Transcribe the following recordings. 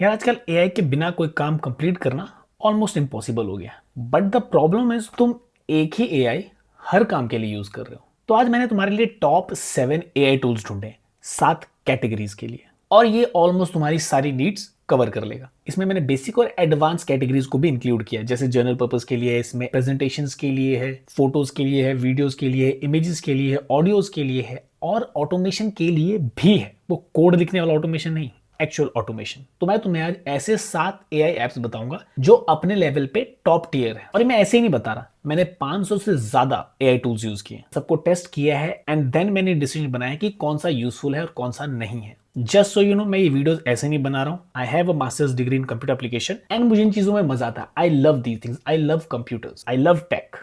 यार आजकल एआई के बिना कोई काम कंप्लीट करना ऑलमोस्ट इम्पॉसिबल हो गया। बट द प्रॉब्लम इज तुम एक ही एआई हर काम के लिए यूज कर रहे हो। तो आज मैंने तुम्हारे लिए टॉप 7 एआई टूल्स ढूंढे 7 कैटेगरीज के लिए, और ये ऑलमोस्ट तुम्हारी सारी नीड्स कवर कर लेगा। इसमें मैंने बेसिक और एडवांस कैटेगरीज को भी इंक्लूड किया, जैसे जर्नल पर्पस के लिए है, इसमें प्रेजेंटेशंस के लिए है, फोटोज के लिए है, वीडियोस के लिए है, इमेजेस के लिए है, ऑडियोज के लिए है, और ऑटोमेशन के लिए भी है। वो कोड लिखने वाला ऑटोमेशन नहीं, एक्चुअल ऑटोमेशन। तो मैं तुम्हें आज ऐसे 7 एआई एप्स बताऊंगा जो अपने लेवल पे टॉप टियर है। और मैं ऐसे ही नहीं बता रहा, मैंने 500 से ज्यादा एआई टूल्स यूज किए, सबको टेस्ट किया है, एंड देन मैंने डिसीजन बनाया कि कौन सा यूजफुल है और कौन सा नहीं है। जस्ट सो यू नो, मैं ये वीडियोस ऐसे नहीं बना रहा हूँ। I have a master's degree in computer application and मुझे इन चीजों में मजा आता है। I love these things, I love computers, I love tech,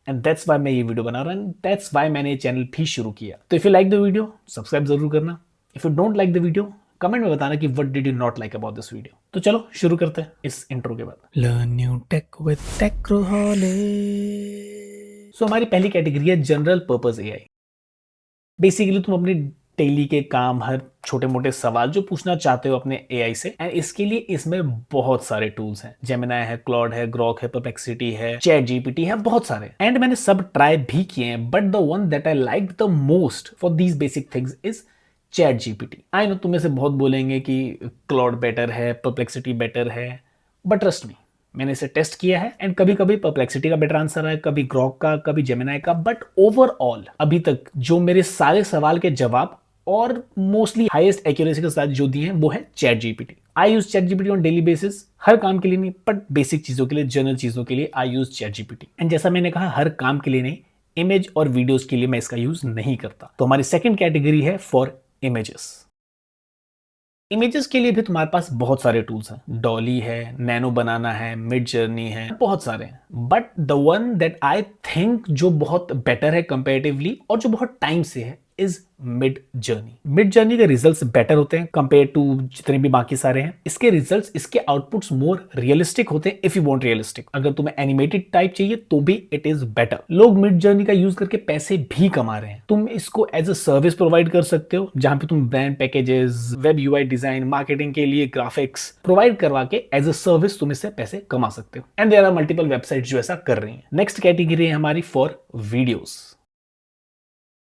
and that's why मैं ये वीडियो बना रहा हूँ, एंड दैट्स वाई मैंने ये चैनल भी शुरू किया। तो if you like the video, subscribe जरूर करना। If you don't like the video, comment में बताना कि what did you not like about this video. तो चलो शुरू करते हैं इस इंट्रो के बाद। Learn new tech with Techroholic. So हमारी पहली कैटेगरी है जनरल पर्पस एआई। बेसिकली तुम अपनी डेली के काम, हर छोटे मोटे सवाल जो पूछना चाहते हो अपने एआई से, एंड इसके लिए इसमें बहुत सारे टूल्स हैं। जेमिनाई है, क्लॉड है, ग्रॉक है, परप्लेक्सिटी है, चैट जीपीटी है, बहुत सारे। एंड मैंने सब ट्राई भी किए हैं, but the one that I like the most for these basic things is chat GPT. I know तुम्हें से बहुत बोलेंगे कि क्लॉड बेटर है, परप्लेक्सिटी बेटर है, बट ट्रस्ट मी, मैंने इसे टेस्ट किया है, एंड कभी कभी परप्लेक्सिटी का बेटर आंसर है, कभी ग्रॉक का, कभी जेमिनाई का, बट ओवरऑल अभी तक जो मेरे सारे सवाल के जवाब और मोस्टली हाईएस्ट एक्यूरेसी के साथ जो दिए हैं वो है ChatGPT. I use ChatGPT on daily basis, हर काम के लिए नहीं, बट बेसिक चीजों के लिए, जनरल चीजों के लिए आई यूज चैट जीपीटी। एंड जैसा मैंने कहा, हर काम के लिए नहीं, इमेज और वीडियोस के लिए मैं इसका यूज नहीं करता। तो हमारी सेकंड कैटेगरी है फॉर इमेजेस। इमेजेस के लिए भी तुम्हारे पास बहुत सारे टूल्स हैं। डॉली है, नैनो बनाना है, मिड जर्नी है, बहुत सारे हैं। But the one that I think जो बहुत बेटर है कंपेरेटिवली और जो बहुत टाइम से है is mid journey. Mid journey के रिजल्ट्स बेटर होते हैं कंपेयर टू जितने भी बाकी सारे हैं। इसके रिजल्ट्स, इसके आउटपुट्स मोर रियलिस्टिक होते हैं इफ यू वांट रियलिस्टिक। अगर तुम्हें एनिमेटेड टाइप चाहिए तो भी इट इज बेटर। लोग मिड जर्नी का यूज करके पैसे भी कमा रहे हैं। तुम इसको एज अ सर्विस प्रोवाइड कर सकते हो, जहां पे तुम brand packages, web UI design, marketing के लिए ग्राफिक्स प्रोवाइड करवा के एज अ सर्विस तुम इससे पैसे कमा सकते हो। And there are multiple websites जो ऐसा कर रही हैं। नेक्स्ट कैटेगरी है हमारी फॉर वीडियोस।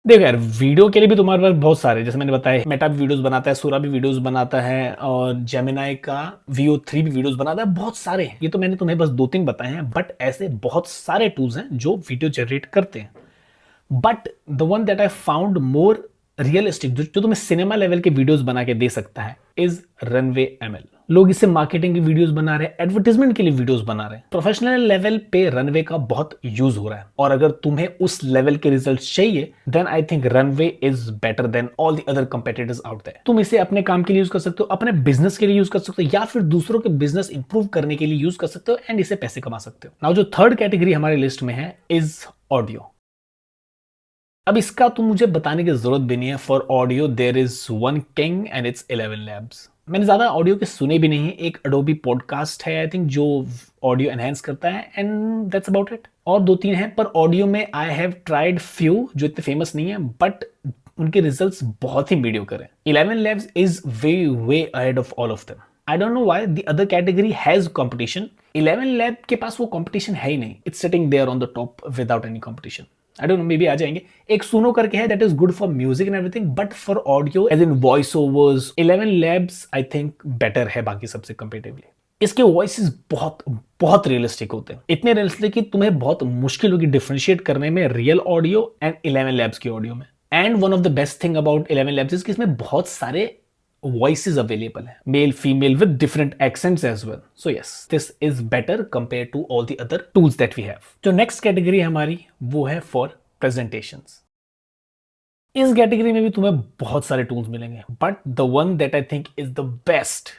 देखो यार, वीडियो के लिए भी तुम्हारे पास बहुत सारे, जैसे मैंने बताया, मेटा भी वीडियोस बनाता है, सूरा भी वीडियोस बनाता है, और जेमिनाई का VO3 भी वीडियोस बनाता है। बहुत सारे हैं, ये तो मैंने तुम्हें बस 2-3 बताए हैं, बट ऐसे बहुत सारे टूल्स हैं जो वीडियो जनरेट करते हैं। But the one that I found more realistic, जो तुम्हें सिनेमा लेवल के वीडियोस बना के दे सकता है, इज रनवे ML। लोग इससे मार्केटिंग की वीडियोस बना रहे हैं, एडवर्टाइजमेंट के लिए वीडियोस बना रहे हैं। प्रोफेशनल लेवल पे रनवे का बहुत यूज हो रहा है, और अगर तुम्हें उस लेवल के रिजल्ट्स चाहिए, then I think Runway is better than all the other competitors out there. तुम इसे अपने काम के लिए यूज कर सकते हो, अपने बिजनेस के लिए यूज कर सकते हो, या फिर दूसरों के बिजनेस इंप्रूव करने के लिए यूज कर सकते हो, एंड इसे पैसे कमा सकते हो। नाउ जो थर्ड कैटेगरी हमारी लिस्ट में है इज ऑडियो। अब इसका तो मुझे बताने की जरूरत भी नहीं है। For audio there is one king and it's 11 Labs. मैंने ज्यादा ऑडियो के सुने भी नहीं है। एक अडोबी पॉडकास्ट है आई थिंक जो ऑडियो एनहेंस करता है, एंड दैट्स अबाउट इट। और 2-3 हैं, पर ऑडियो में आई हैव ट्राइड फ्यू जो इतने फेमस नहीं है, बट उनके रिजल्ट्स बहुत ही मीडियोकर हैं। 11 labs is way way ahead of all of them. I don't know why the other category has competition. 11 lab के पास वो कंपटीशन है ही नहीं। It's sitting there on the top without any competition. I don't know, maybe आ जाएंगे। एक Suno करके है, that is good for music and everything, but for audio as in voice overs 11 labs I think better है बाकी सबसे comparatively. इसके voices बहुत बहुत रियलिस्टिक होते हैं, इतने रियलिस्टिक कि तुम्हें बहुत मुश्किल होगी डिफरेंशिएट करने में रियल ऑडियो एंड 11 लैब्स की ऑडियो में। And one of the best thing about 11 labs is कि इसमें बहुत सारे voices available है, male female with different accents as well. So yes, this is better compared to all the other tools that we have. जो next category है हमारी, वो है for presentations. इस कैटेगरी में भी तुम्हें बहुत सारे टूल्स मिलेंगे, but the one that I think is the best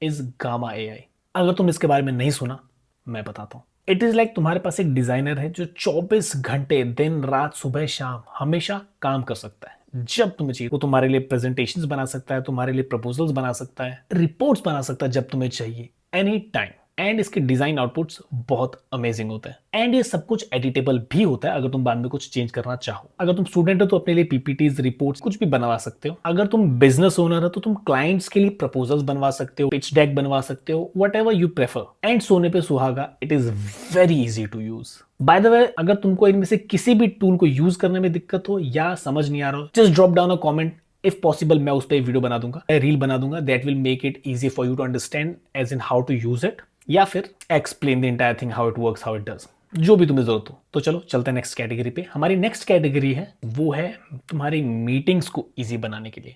is gamma AI। अगर तुम इसके बारे में नहीं सुना, मैं बताता हूँ। इट इज लाइक तुम्हारे पास एक डिजाइनर है जो 24 घंटे दिन रात सुबह शाम हमेशा काम कर सकता है। जब तुम्हें चाहिए वो तुम्हारे लिए प्रेजेंटेशंस बना सकता है, तुम्हारे लिए प्रपोजल्स बना सकता है, रिपोर्ट्स बना सकता है जब तुम्हें चाहिए, एनी टाइम। एंड इसके डिजाइन आउटपुट्स बहुत अमेजिंग होते हैं एंड ये सब कुछ एडिटेबल भी होता है अगर तुम बाद में कुछ चेंज करना चाहो। अगर तुम स्टूडेंट हो तो अपने लिए पीपीटीज, रिपोर्ट्स कुछ भी बनवा सकते हो। अगर तुम बिजनेस ओनर हो तो तुम क्लाइंट्स के लिए प्रपोजल्स बनवा सकते हो, पिच डेक बनवा सकते हो, whatever you prefer. And सोने पे सुहागा, it is very easy to use. By the way, अगर तुमको इनमें से किसी भी टूल को यूज करने में दिक्कत हो या समझ नहीं आ रहा हो, just drop down a comment. If possible मैं उस पर वीडियो बना दूंगा, रील बना दूंगा, that will make it easy for you to understand as in how to use it, या फिर explain the entire thing how it works, how it does, जो भी तुम्हें जरूरत हो। तो चलो चलते हैं नेक्स्ट कैटेगरी पे। हमारी नेक्स्ट कैटेगरी है, वो है तुम्हारी मीटिंग्स को इजी बनाने के लिए।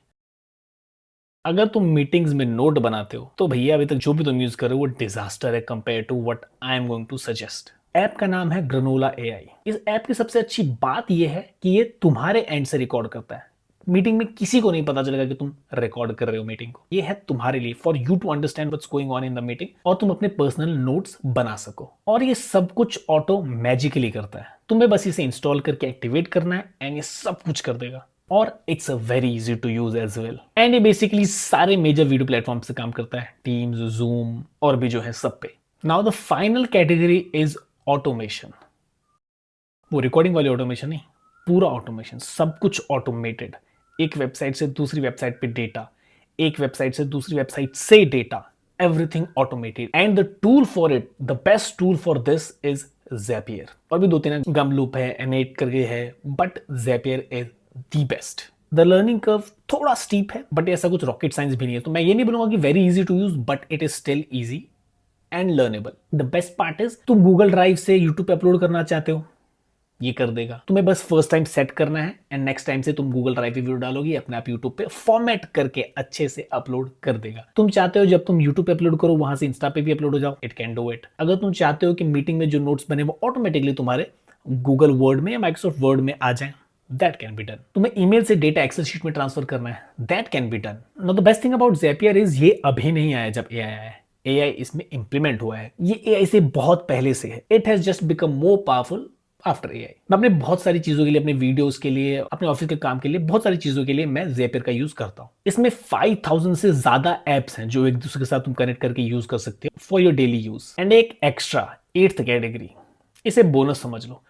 अगर तुम मीटिंग्स में नोट बनाते हो तो भैया अभी तक जो भी तुम यूज कर रहे हो वो डिजास्टर है compare to what I am going to suggest. App का नाम है ग्रनोला एआई। इस ऐप की सबसे अच्छी बात यह है कि ये तुम्हारे एंड से रिकॉर्ड करता है। मीटिंग में किसी को नहीं पता चलेगा कि तुम रिकॉर्ड कर रहे हो मीटिंग को। ये है तुम्हारे लिए, for you to understand what's going on in the meeting, और तुम अपने पर्सनल नोट्स बना सको। और ये सब कुछ ऑटो मैजिकली करता है। तुम्हें बस इसे इंस्टॉल करके एक्टिवेट करना है एंड ये सब कुछ कर देगा। और it's a very easy to use as well. And ये बेसिकली सारे मेजर वीडियो प्लेटफॉर्म से काम करता है, टीम्स, जूम और भी जो है सब पे। Now the final category is automation. वो रिकॉर्डिंग वाली ऑटोमेशन नहीं, पूरा ऑटोमेशन, सब कुछ ऑटोमेटेड। एक वेबसाइट से दूसरी वेबसाइट पे डेटा, एक वेबसाइट से दूसरी वेबसाइट से data, everything automated. And the tool for it, the best tool for this is Zapier। और भी दो तीन, गमलूप है, एनेट करके है, but Zapier is the best. The learning curve थोड़ा स्टीप है, बट ऐसा कुछ रॉकेट साइंस भी नहीं है। तो मैं ये नहीं बोलूंगा कि very easy to use, but it is still easy and learnable. The best part is, तुम गूगल ड्राइव से यूट्यूब पे अपलोड करना चाहते हो, ये कर देगा। तुम्हें बस फर्स्ट टाइम सेट करना है एंड नेक्स्ट टाइम से तुम गूगल ड्राइव पे वीडियो डालोगी, अपने आप यूट्यूब पे फॉर्मेट करके अच्छे से अपलोड कर देगा। तुम चाहते हो जब तुम यूट्यूब पे अपलोड करो वहां से इंस्टा पे भी अपलोड हो जाओ, इट कैन डू इट। अगर तुम चाहते हो कि मीटिंग में जो नोट्स बने वो ऑटोमेटिकली तुम्हारे गूगल वर्ड में या माइक्रोसॉफ्ट वर्ड में आ जाए, दैट कैन बी डन। तुम्हें ईमेल से डेटा एक्सेल शीट में ट्रांसफर करना है, that can be done. Now the best thing about Zapier is, ये अभी नहीं आया जब एआई आया है, एआई इसमें इंप्लीमेंट हुआ है। ये एआई से बहुत पहले से है। It has just become more powerful after AI. मैं अपने बहुत सारी चीजों के लिए, अपने वीडियोस के लिए, अपने ऑफिस के काम के लिए, बहुत सारी चीजों के लिए मैं Zapier का यूज करता हूँ। इसमें 5000 से ज्यादा एप्स हैं जो एक दूसरे के साथ तुम कनेक्ट करके यूज कर सकते हो for your daily use. And एक एक्स्ट्रा 8th कैटेगरी, इसे बोनस समझ लो,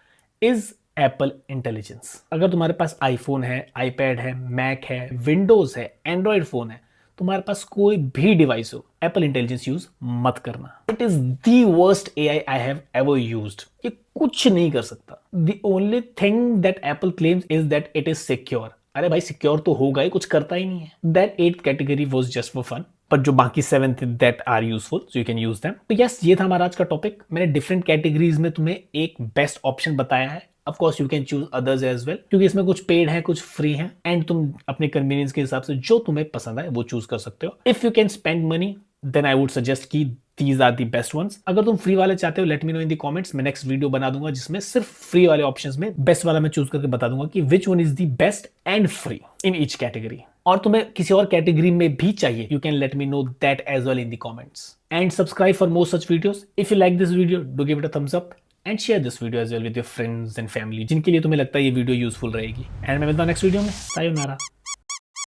इज एप्पल इंटेलिजेंस। अगर तुम्हारे पास आईफोन है, आईपैड है, मैक है, विंडोज है, एंड्रॉइड फोन है, तुम्हारे पास कोई भी डिवाइस हो, एप्पल इंटेलिजेंस यूज मत करना। It is the worst AI I have ever used. ये कुछ नहीं कर सकता। The only thing that Apple claims is that it is secure. अरे भाई सिक्योर तो होगा ही, कुछ करता ही नहीं है। That 8th category was just for fun, पर जो बाकी 7 थे that are useful, so you can use them. तो यस, ये था हमारा आज का टॉपिक। मैंने डिफरेंट कैटेगरीज में तुम्हें एक बेस्ट ऑप्शन बताया है। Of course you can choose others as well, क्योंकि इसमें कुछ पेड है, कुछ फ्री है, एंड तुम अपने कन्वीनियंस के हिसाब से जो तुम्हें पसंद आए वो चूज कर सकते हो। If you can spend money then I would suggest कि these are the best ones. अगर तुम फ्री वाले चाहते हो, let me know in the comments. मैं नेक्स्ट वीडियो बना दूंगा जिसमें सिर्फ फ्री वाले ऑप्शंस में बेस्ट वाला मैं चूज करके बता दूंगा कि which one is the best and free in each category. और तुम्हें किसी और कैटेगरी में भी चाहिए, you can let me know that as well in the comments. And subscribe for more such videos. If you like this video, do give it a thumbs up and share this video as well with your friends and family, जिनके लिए तुम्हें लगता है ये video useful रहेगी। And मैं मिलता हूं नेक्स्ट वीडियो में। सायोनारा।